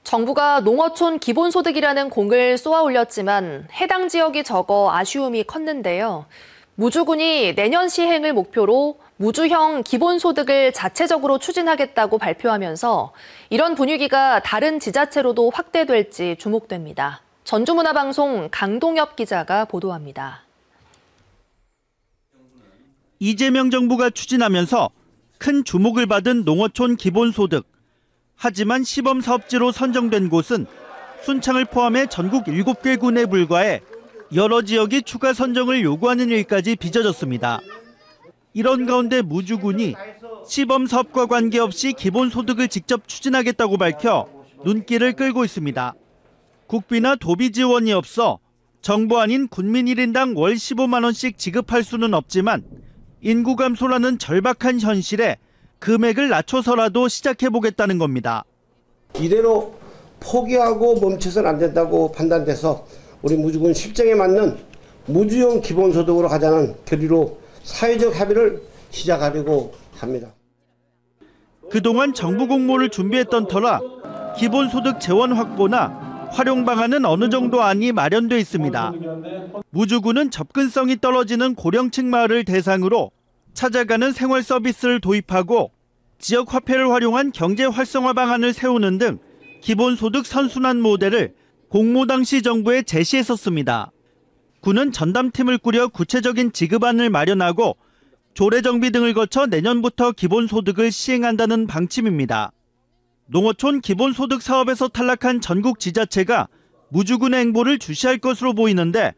정부가 농어촌 기본소득이라는 공을 쏘아 올렸지만 해당 지역이 적어 아쉬움이 컸는데요. 무주군이 내년 시행을 목표로 무주형 기본소득을 자체적으로 추진하겠다고 발표하면서 이런 분위기가 다른 지자체로도 확대될지 주목됩니다. 전주문화방송 강동엽 기자가 보도합니다. 이재명 정부가 추진하면서 큰 주목을 받은 농어촌 기본소득. 하지만 시범사업지로 선정된 곳은 순창을 포함해 전국 7개 군에 불과해 여러 지역이 추가 선정을 요구하는 일까지 빚어졌습니다. 이런 가운데 무주군이 시범사업과 관계없이 기본소득을 직접 추진하겠다고 밝혀 눈길을 끌고 있습니다. 국비나 도비 지원이 없어 정부 아닌 군민 1인당 월 15만 원씩 지급할 수는 없지만 인구 감소라는 절박한 현실에 금액을 낮춰서라도 시작해보겠다는 겁니다. 이대로 포기하고 멈춰서는 안 된다고 판단돼서 우리 무주군 실정에 맞는 무주형 기본소득으로 가자는 결의로 사회적 합의를 시작하려고 합니다. 그동안 정부 공모를 준비했던 터라 기본소득 재원 확보나 활용 방안은 어느 정도 안이 마련돼 있습니다. 무주군은 접근성이 떨어지는 고령층 마을을 대상으로 찾아가는 생활 서비스를 도입하고 지역 화폐를 활용한 경제 활성화 방안을 세우는 등 기본소득 선순환 모델을 공모 당시 정부에 제시했었습니다. 군은 전담팀을 꾸려 구체적인 지급안을 마련하고 조례 정비 등을 거쳐 내년부터 기본소득을 시행한다는 방침입니다. 농어촌 기본소득 사업에서 탈락한 전국 지자체가 무주군의 행보를 주시할 것으로 보이는데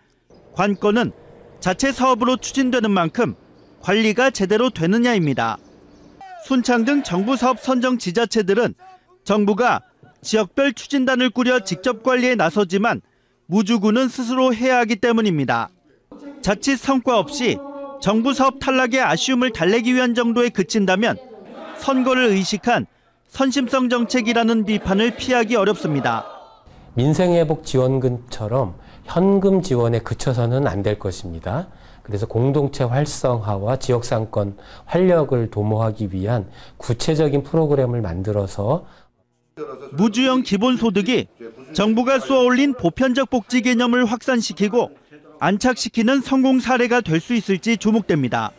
관건은 자체 사업으로 추진되는 만큼 관리가 제대로 되느냐입니다. 순창 등 정부 사업 선정 지자체들은 정부가 지역별 추진단을 꾸려 직접 관리에 나서지만 무주군은 스스로 해야 하기 때문입니다. 자칫 성과 없이 정부 사업 탈락의 아쉬움을 달래기 위한 정도에 그친다면 선거를 의식한 선심성 정책이라는 비판을 피하기 어렵습니다. 민생회복지원금처럼 현금 지원에 그쳐서는 안 될 것입니다. 그래서 공동체 활성화와 지역상권 활력을 도모하기 위한 구체적인 프로그램을 만들어서 무주형 기본소득이 정부가 쏘아올린 보편적 복지 개념을 확산시키고 안착시키는 성공 사례가 될 수 있을지 주목됩니다.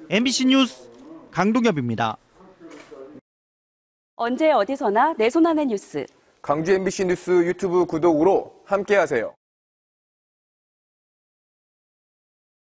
MBC 뉴스 강동엽입니다. 언제 어디서나 내 손 안의 뉴스. 광주 MBC 뉴스 유튜브 구독으로 함께하세요.